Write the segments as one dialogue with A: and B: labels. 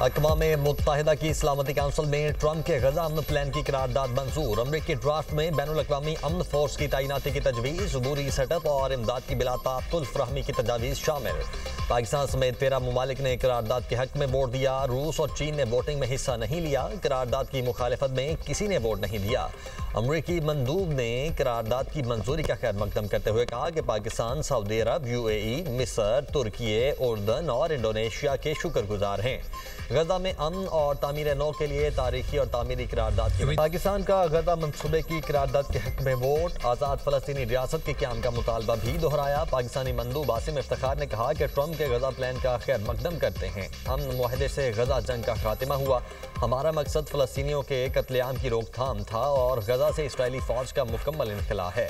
A: अक़वाम मुत्तहिदा की सलामती काउंसिल में ट्रंप के गजा अमन प्लान की करारदाद मंजूर। अमरीकी ड्राफ्ट में बैनुल-अक़वामी अमन फोर्स की तैनाती की तजवीज़, अबूरी सेटअप और इमदाद की बिलातातुल फराहमी की तजावीज़ शामिल। पाकिस्तान समेत 13 ममालिक ने करारदाद के हक में वोट दिया। रूस और चीन ने वोटिंग में हिस्सा नहीं लिया। करारदाद की मुखालिफत में किसी ने वोट नहीं दिया। अमरीकी मंदूब ने करारदाद की मंजूरी का खैर मकदम करते हुए कहा कि पाकिस्तान, सऊदी अरब, UAE, मिस्र, तुर्की, उर्दन और इंडोनेशिया के शुक्रगुजार हैं। गजा में अमन और तामीर नौ के लिए तारीखी और तामीरी करारदाद की पाकिस्तान का गजा मंसूबे की करारदाद के हक में वोट। आज़ाद फ़लस्तीनी रियासत के क़याम का मुतालबा भी दोहराया। पाकिस्तानी मंदूब आसिम इफ्तिखार ने कहा कि ट्रंप के गजा प्लान का खैर मकदम करते हैं। अमन मुआहदे से गजा जंग का खात्मा हुआ। हमारा मकसद फ़लस्तीनियों के कत्लेआम की रोकथाम था और गजा से इसराइली फ़ौज का मुकम्मल इनखला है।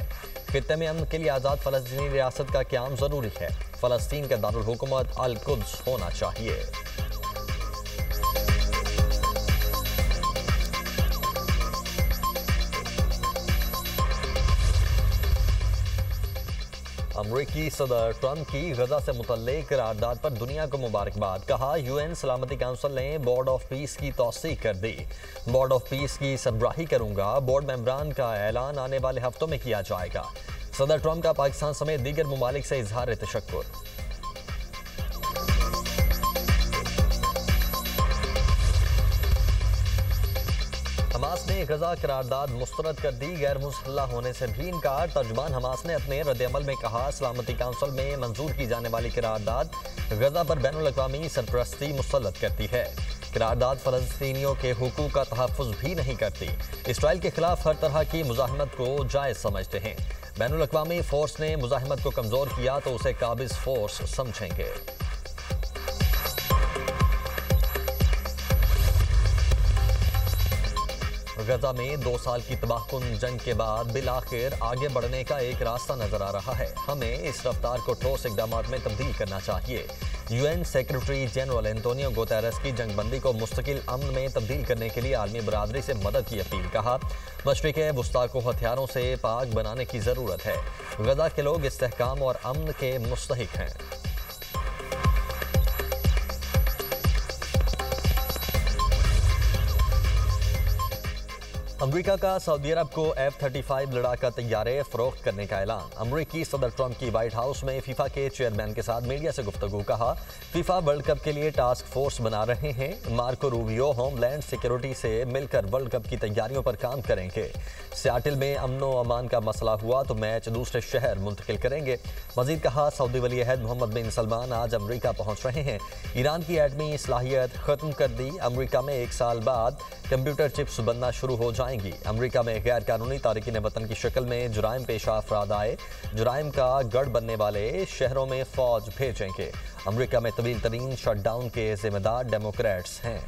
A: खित्ते में अमन के लिए आज़ाद फ़लस्तीनी रियासत का क़याम ज़रूरी है। फ़लस्तीन का दारुल हुकूमत अल कुद्स होना चाहिए। अमरीकी सदर ट्रंप की गजा से मुतल्लिक करारदाद पर दुनिया को मुबारकबाद। कहा, UN सलामती काउंसिल ने बोर्ड ऑफ पीस की तौसीक कर दी। बोर्ड ऑफ पीस की सरबराही करूंगा। बोर्ड मेंबरान का ऐलान आने वाले हफ्तों में किया जाएगा। सदर ट्रंप का पाकिस्तान समेत दीगर ममालिक से इजहार तशक्कुर। हमास ने गजा करारदाद मुस्तरद कर दी। गैर मुसल्लह होने से भी इनकार। तर्जुमान हमास ने अपने रद्द-ए-अमल में कहा, सलामती काउंसिल में मंजूर की जाने वाली करारदाद गजा पर बैनुल-अक़वामी सरपरस्ती मुसल्लत करती है। करारदाद फ़लस्तीनियों के हुकूक का तहफ़्फ़ुज़ भी नहीं करती। इसराइल के खिलाफ हर तरह की मुज़ाहमत को जायज़ समझते हैं। बैनुल-अक़वामी फ़ोर्स ने मुज़ाहमत को कमज़ोर किया तो उसे काबिज़ फ़ोर्स समझेंगे। गजा में 2 साल की तबाहकुन जंग के बाद बिलाखिर आगे बढ़ने का एक रास्ता नजर आ रहा है। हमें इस रफ्तार को ठोस इक़दाम में तब्दील करना चाहिए। UN secretary general Antonio Guterres की जंगबंदी को मुस्तकिल अमन में तब्दील करने के लिए आलमी बरादरी से मदद की अपील। कहा, मशरिक़ वुस्ता को हथियारों से पाक बनाने की ज़रूरत है। गजा के लोग इस्तेहकाम और अमन के मुस्तहिक हैं। अमरीका का सऊदी अरब को F-35 लड़ाका तैयारे फरोख्त करने का ऐलान। अमरीकी सदर ट्रंप की व्हाइट हाउस में फीफा के चेयरमैन के साथ मीडिया से गुफ्तगू। कहा, फीफा वर्ल्ड कप के लिए टास्क फोर्स बना रहे हैं। मार्को रूबियो होमलैंड सिक्योरिटी से मिलकर वर्ल्ड कप की तैयारियों पर काम करेंगे। सियाटल में अमनो अमान का मसला हुआ तो मैच दूसरे शहर मुंतकिल करेंगे। मजीद कहा, सऊदी वली अहद मोहम्मद बिन सलमान आज अमरीका पहुंच रहे हैं। ईरान की एटमी सलाहियत खत्म कर दी। अमरीका में 1 साल बाद कंप्यूटर चिप्स बनना शुरू हो जाएंगी। अमरीका में गैर कानूनी तारिकीन वतन की शक्ल में जुराइम पेशा अफराद आए। जुराइम का गढ़ बनने वाले शहरों में फौज भेजेंगे। अमरीका में तवील तरीन शटडाउन के जिम्मेदार डेमोक्रेट्स हैं।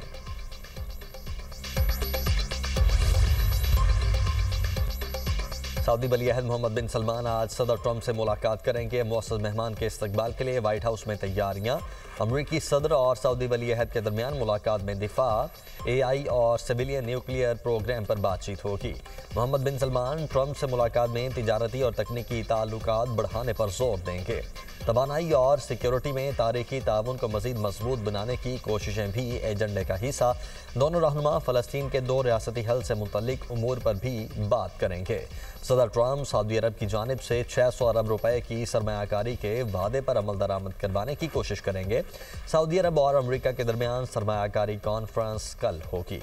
A: सऊदी वली अहद मोहम्मद बिन सलमान आज सदर ट्रंप से मुलाकात करेंगे। मुअज़्ज़ज़ मेहमान के इस्तकबाल के लिए व्हाइट हाउस में तैयारियां। अमरीकी सदर और सऊदी वली अहद के दरमियान मुलाकात में दिफा, AI और सिविलियन न्यूक्लियर प्रोग्राम पर बातचीत होगी। मोहम्मद बिन सलमान ट्रंप से मुलाकात में तिजारती और तकनीकी ताल्लुकात बढ़ाने पर जोर देंगे। तवानाई और सिक्योरिटी में तारीखी ताउन को मज़ीद मजबूत बनाने की कोशिशें भी एजेंडे का हिस्सा। दोनों रहनुमा फ़लस्तीन के 2 रियासती हल से मुतल्लिक उमूर पर भी बात करेंगे। सदर ट्रंप सऊदी अरब की जानिब से 600 अरब रुपए की सरमायाकारी के वादे पर अमल दरामद करवाने की कोशिश करेंगे। सऊदी अरब और अमरीका के दरमियान सरमायाकारी कॉन्फ्रेंस कल होगी।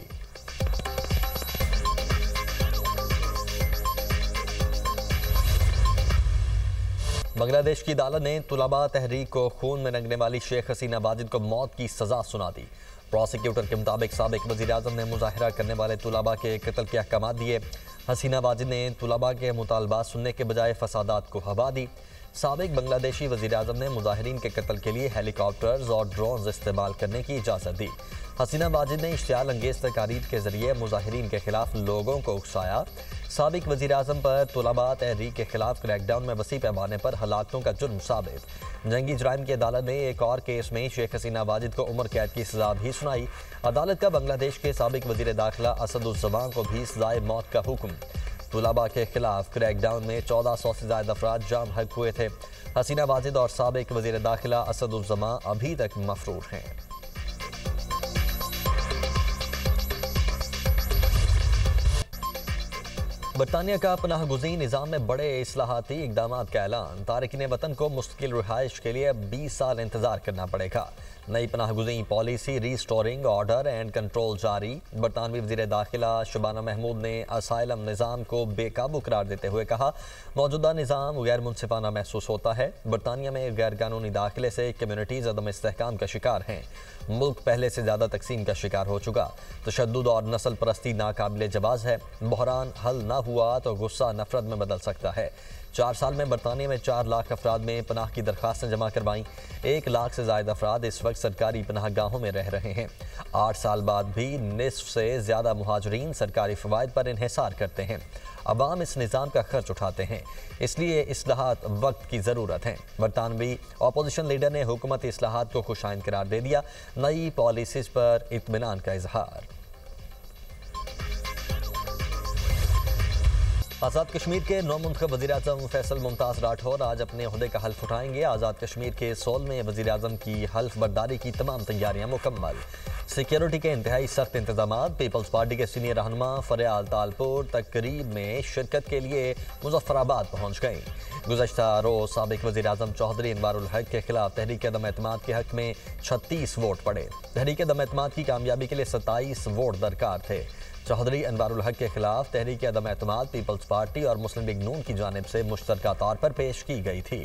A: बांग्लादेश की अदालत ने तुलबा तहरीक को खून में रंगने वाली शेख हसीना वाजिद को मौत की सजा सुना दी। प्रोसिक्यूटर के मुताबिक साबिक वज़ीर आज़म ने मुजाहिरा करने वाले तुलबा के कत्ल के अहकाम दिए। हसीना वाजिद ने तुलबा के मुतालबात सुनने के बजाय फसादात को हवा दी। साबिक बांग्लादेशी वज़ीर आज़म ने मुजाहिरीन के कत्ल के लिए हेलीकॉप्टर्स और ड्रोन्स इस्तेमाल करने की इजाज़त दी। हसीना वाजिद ने इश्तियाल अंगेज़ तकारीर के जरिए मुजाहिरीन के खिलाफ लोगों को उकसाया। साबिक वज़ीर आज़म पर तुलबा तहरीक के खिलाफ क्रैकडाउन में वसी पैमाने पर हलाकतों का जुर्म साबित। जंगी जराइम की अदालत ने एक और केस में शेख हसीना वाजिद को उम्र कैद की सजा भी सुनाई। अदालत का बांग्लादेश के साबिक वज़ीर दाखिला असदुज़्ज़मान को भी सजाए मौत का हुक्म। तुलबा के खिलाफ क्रैकडाउन में 1400 से ज़्यादा अफराद जाम हक हुए थे। हसीना वाजिद और साबिक वज़ीर दाखिला असदुज़्ज़मान अभी तक मफरूर हैं। बरतानिया का पनाह गुज़ीर निज़ाम में बड़े इस्लाहाती इक़दाम का ऐलान। तारकीन वतन को मुस्तकिल रिहाइश के लिए 20 साल इंतजार करना पड़ेगा। नई पनाह गुज़ीर policy restoring order and control जारी। बरतानवी वज़ीर दाखिला शबाना महमूद ने असाइलम निज़ाम को बेकाबू करार देते हुए कहा, मौजूदा निज़ाम गैर मुनसिफाना महसूस होता है। बरतानिया में गैर कानूनी दाखिले से कम्यूनिटीज़ अदम इस्तेहकाम का शिकार हैं। मुल्क पहले से ज़्यादा तकसीम का शिकार हो चुका। तशद्दुद और नस्ल परस्ती नाकाबिले जवाज़ है। बहरान हल न हुआ तो गुस्सा नफरत में बदल सकता है। 4 साल में बरतानिया में 4 लाख अफराद में पनाह की दरख्वास्तें जमा करवाईं। 1 लाख से ज़ायद अफराद इस वक्त सरकारी पनाह गाहों में रह रहे हैं। 8 साल बाद भी निस्फ से ज़्यादा मुहाजिरीन सरकारी फ़वाइद पर इन्हिसार करते हैं। अवाम इस निज़ाम का खर्च उठाते हैं, इसलिए इस्लाहात वक्त की ज़रूरत है। बरतानवी अपोजिशन लीडर ने हुकूमती इस्लाहात को खुशाइन करार दे दिया। नई पॉलिसीज़ पर इत्मीनान का इजहार। आज़ाद कश्मीर के नौमुंतखब वज़ीर-ए-आज़म फैसल मुमताज़ राठौर आज अपने ओहदे का हल्फ उठाएंगे। आज़ाद कश्मीर के सोल में वज़ीर-ए-आज़म की हल्फ बर्दारी की तमाम तैयारियां मुकम्मल। सिक्योरिटी के इंतहाई सख्त इंतजाम। पीपल्स पार्टी के सीनियर रहनुमा फरियाल तालपुर तकरीब में शिरकत के लिए मुजफ्फराबाद पहुँच गई। गुज़श्ता रोज़ साबिक वज़ीर-ए-आज़म चौधरी अनवारुल हक के खिलाफ तहरीक अदम एतमाद के हक में 36 वोट पड़े। तहरीक अदम एतमाद की कामयाबी के लिए 27 वोट दरकार थे। चौधरी अनवारुल हक के खिलाफ तहरीक अदम एतमाद पीपल्स पार्टी और मुस्लिम लीग नून की जानिब से मुश्तरका तौर पर पेश की गई थी।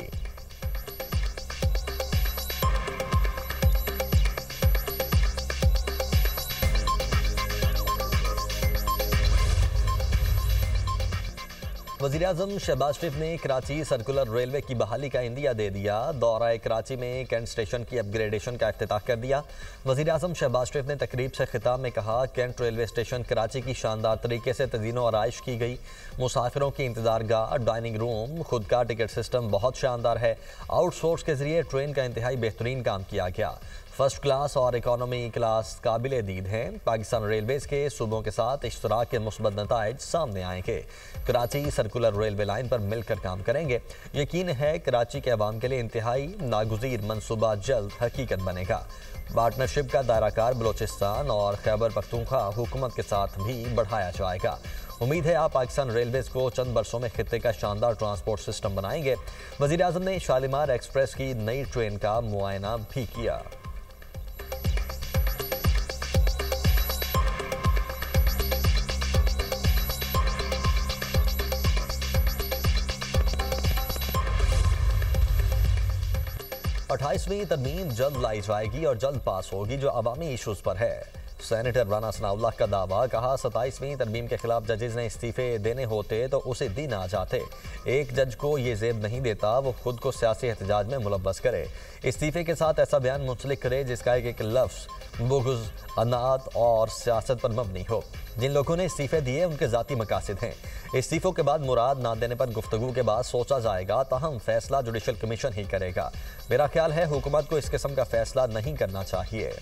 A: वज़ीर-ए-आज़म शहबाज शरीफ ने कराची सर्कुलर रेलवे की बहाली का इंदिया दे दिया। दौरा कराची में कैंट स्टेशन की अपग्रेडेशन का इफ्तिताह कर दिया। वज़ीर-ए-आज़म शहबाज शरीफ ने तकरीब से खिताब में कहा, कैंट रेलवे स्टेशन कराची की शानदार तरीके से तज़ीनो आराइश की गई। मुसाफिरों की इंतज़ारगाह, डाइनिंग रूम, खुद का टिकट सिस्टम बहुत शानदार है। आउटसोर्स के जरिए ट्रेन का इंतहाई बेहतरीन काम किया गया। फर्स्ट क्लास और इकॉनमी क्लास काबिल दीद हैं। पाकिस्तान रेलवेज़ के सूबों के साथ इश्तराक के मुस्बत नताइज सामने आएंगे। कराची सर्कुलर रेलवे लाइन पर मिलकर काम करेंगे। यकीन है कराची के अवाम के लिए इंतहाई नागुज़ीर मनसूबा जल्द हकीकत बनेगा। पार्टनरशिप का दायराकार बलोचिस्तान और खैबर पख्तूनख्वा हुकूमत के साथ भी बढ़ाया जाएगा। उम्मीद है आप पाकिस्तान रेलवेज़ को चंद बरसों में खित्ते का शानदार ट्रांसपोर्ट सिस्टम बनाएंगे। वज़ीर-ए-आज़म ने शालीमार एक्सप्रेस की नई ट्रेन का मुआयना भी किया। अट्ठाईसवीं तरमीम जल्द लाई जाएगी और जल्द पास होगी जो अवामी इशूज़ पर है। सेनेटर राना सनाउल्लाह का दावा। कहा, 27वीं तरमीम के खिलाफ जजेस ने इस्तीफे देने होते तो उसे दिन आ जाते। एक जज को ये जेब नहीं देता वो खुद को सियासी एहतजाज में मुलव्वस करे। इस्तीफे के साथ ऐसा बयान मुंसलिक करे जिसका एक लफ्ज़ बुग़्ज़, अनात और सियासत पर मबनी हो। जिन लोगों ने इस्तीफे दिए उनके ज़ाती मकासद हैं। इस्तीफ़ों के बाद मुराद ना देने पर गुफ्तगू के बाद सोचा जाएगा, ताहम फैसला जुडिशल कमीशन ही करेगा। मेरा ख्याल है हुकूमत को इस किस्म का फैसला नहीं करना चाहिए।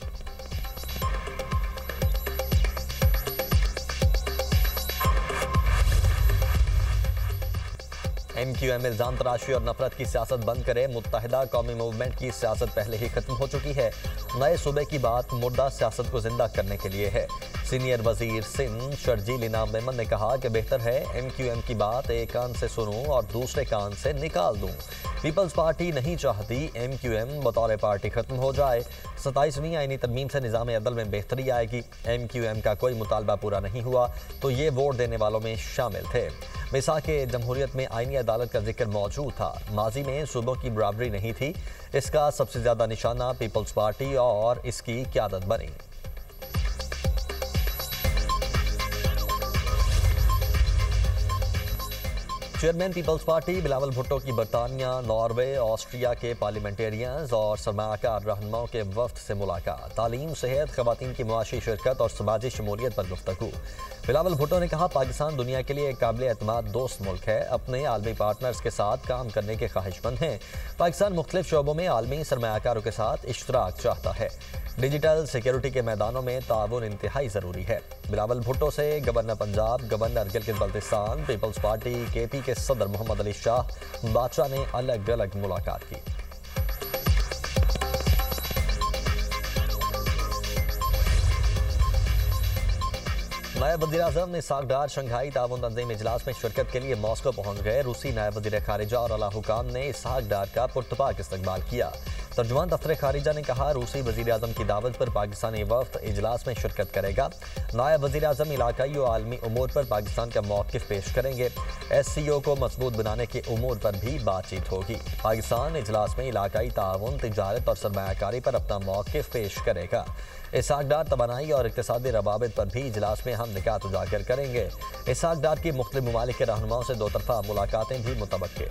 A: MQM इल्ज़ाम तराशी और नफरत की सियासत बंद करे। मुत्तहिदा कौमी मूवमेंट की सियासत पहले ही खत्म हो चुकी है। नए सूबे की बात मुर्दा सियासत को जिंदा करने के लिए है। सीनियर वजीर सिंध शर्जील इनाम मेमन ने कहा कि बेहतर है MQM की बात एक कान से सुनूं और दूसरे कान से निकाल दूं। पीपल्स पार्टी नहीं चाहती MQM बतौर पार्टी खत्म हो जाए। 27वीं आईनी तरमीम से निज़ाम अदल में बेहतरी आएगी। MQM का कोई मुतालबा पूरा नहीं हुआ तो ये वोट देने वालों में शामिल थे। मिसाक जमहूरियत में आईनी अदालत का जिक्र मौजूद था। माजी में सूबों की बराबरी नहीं थी। इसका सबसे ज़्यादा निशाना पीपल्स पार्टी और इसकी क़यादत बनी। Chairman Peoples Party Bilawal Bhutto की बरतानिया, नॉर्वे, ऑस्ट्रिया के पार्लियामेंटेरियंस और सरमाकार रहनुमाओं के वफ्द से मुलाकात। तालीम, सेहत, खवातीन की मुआशी शिरकत और समाजी शमूलियत पर गुफ्तगू। बिलावल भुट्टो ने कहा, पाकिस्तान दुनिया के लिए एक काबिल एतमाद दोस्त मुल्क है। अपने आलमी पार्टनर्स के साथ काम करने के ख्वाहिशमंद हैं। पाकिस्तान मुख्तलिफ शोबों में आलमी सरमायाकारों के साथ इश्तराक चाहता है। डिजिटल सिक्योरिटी के मैदानों में ताउन इंतहाई ज़रूरी है। बिलावल भुट्टो से governor Punjab, governor Gilgit Baltistan, Peoples Party KP के सदर मोहम्मद अली शाह बादशाह ने अलग अलग मुलाकात की। नायब वज़ीर-ए-आज़म इस्हाक डार शंघाई ताउन तंजीम इजलास में शिरकत के लिए मॉस्को पहुंच गए। रूसी नायब वज़ीर खारिजा और आला हुकाम ने इस्हाक डार का पुरतपाक इस्तकबाल किया। तर्जुमान दफ्तर खारिजा ने कहा, रूसी वज़ीर-ए-आज़म की दावत पर पाकिस्तानी वफ़द इजलास में शिरकत करेगा। नायब वज़ीर-ए-आज़म इलाकाई और आलमी उमूर पर पाकिस्तान का मौक़िफ़ पेश करेंगे। SCO को मजबूत बनाने के उमूर पर भी बातचीत होगी। पाकिस्तान इजलास में इलाकाई ताउन, तिजारत और सरमायाकारी पर अपना मौक़िफ़ पेश करेगा। इस्हाक डार तवानाई और इक़्तिसादी रवाबित पर भी इजलास में हम निकात उजागर करेंगे। इस्हाक डार की मुख्तलिफ ममालिक के रहनुमाओं से दो तरफ़ा मुलाकातें भी मुतवक्के।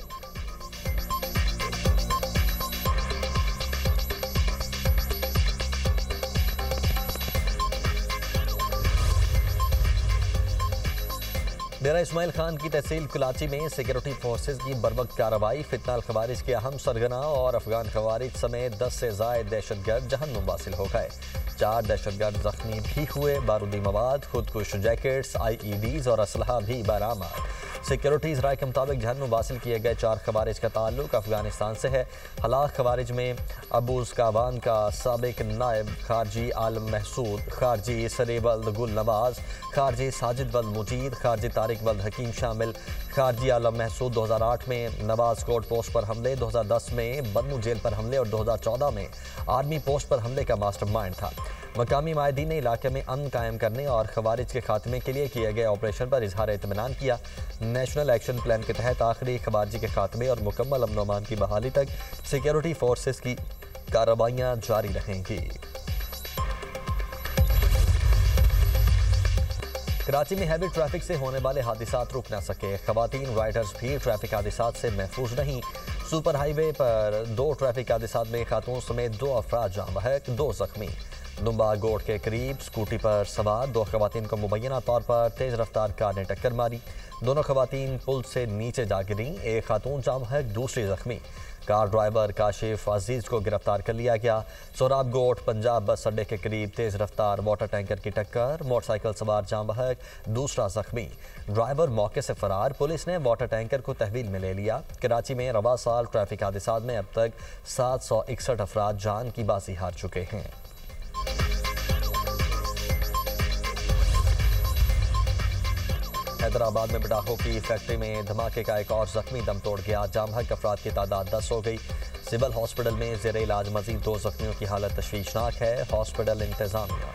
A: डेरा इस्माइल खान की तहसील कुलाची में सिक्योरिटी फोर्सेज की बरवक्त कार्रवाई, फितनाल खवारिज के अहम सरगना और अफगान खवारिज समेत 10 से ज़ायद दहशतगर्द जहन्नुम वासिल हो गए। 4 दहशतगर्द जख्मी भी हुए। बारूदी मवाद, खुदकुश जैकेट्स, IEDs और असलहा भी बरामद। सिक्योरिटीज़ राय के मुताबिक जहन्नुम वासिल किए गए 4 खवारिज का ताल्लुक अफगानिस्तान से है। हलाक खवारिज में अबूज कावान का साबिक नायब खारजी आलम महसूद, खारजी सरेबल्द गुल नवाज, खारजी साजिद वल्द मुजीद, खारजी तारिक वल्द हकीम शामिल। खारजी आलम महसूद 2008 में नवाज कोर्ट पोस्ट पर हमले, 2010 में बन्नू जेल पर हमले और 2014 में आर्मी पोस्ट पर हमले का मास्टरमाइंड था। मकामी माहिदीन ने इलाके में अमन कायम करने और खवारिज के खात्मे के लिए किए गए ऑपरेशन पर इजहार इत्मीनान किया। नेशनल एक्शन प्लान के तहत आखिरी खवारजी के खात्मे और मुकम्मल अमन अमान की बहाली तक सिक्योरिटी फोर्सेस की कार्रवाइयाँ जारी रहेंगी। कराची में हैवी ट्रैफिक से होने वाले हादिसात रुक न सके। खवातीन राइडर्स भी ट्रैफिक हादिसात से महफूज नहीं। सुपर हाईवे पर 2 ट्रैफिक हादिसात में खातून समेत 2 अफराद जाँ बहक, 2 जख्मी। दुम्बा गोड़ के करीब स्कूटी पर सवार 2 खवातीन को मुबैना तौर पर तेज़ रफ्तार कार ने टक्कर मारी। दोनों खवातीन पुल से नीचे जा गिरी। एक खातून जाँ बहक, दूसरी जख्मी। कार ड्राइवर काशिफ अजीज को गिरफ्तार कर लिया गया। सोराब गोट पंजाब बस अड्डे के करीब तेज रफ्तार वाटर टैंकर की टक्कर, मोटरसाइकिल सवार जाँ बहक, दूसरा जख्मी। ड्राइवर मौके से फरार। पुलिस ने वाटर टैंकर को तहवील में ले लिया। कराची में रवा साल ट्रैफिक हादसात में अब तक 761 अफराद जान की बाजी हार चुके हैं। हैदराबाद में पटाखों की फैक्ट्री में धमाके का एक और जख्मी दम तोड़ गया। जाम बहक अफराद की तादाद 10 हो गई। सिविल हॉस्पिटल में ज़ेर इलाज मजीद 2 जख्मियों की हालत तशवीशनाक है। हॉस्पिटल इंतजामिया।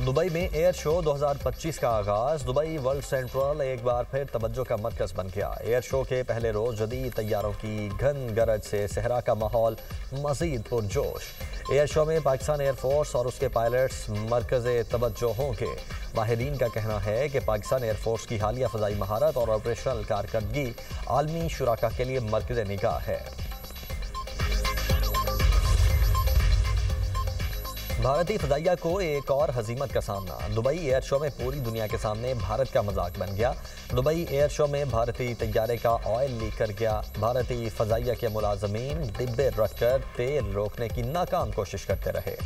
A: दुबई में एयर शो 2025 का आगाज। दुबई वर्ल्ड सेंट्रल एक बार फिर तवज्जो का मरकज बन गया। एयर शो के पहले रोज जदीद तैयारों की घन गरज से सहरा का माहौल मजीद पुरजोश। एयर शो में पाकिस्तान एयरफोर्स और उसके पायलट्स मरकज़े तवज्जो होंगे। माहिरीन का कहना है कि पाकिस्तान एयरफोर्स की हालिया फ़ज़ाई महारत और ऑपरेशनल कारकर्दगी आलमी शुराका के लिए मरकज़े निगाह है। भारतीय फ़ज़ाइया को एक और हज़ीमत का सामना। दुबई एयर शो में पूरी दुनिया के सामने भारत का मजाक बन गया। दुबई एयर शो में भारतीय तैयारे का ऑयल लीक कर गया। भारतीय फ़ज़ाइया के मुलाजमीन डिब्बे रखकर तेल रोकने की नाकाम कोशिश करते रहे।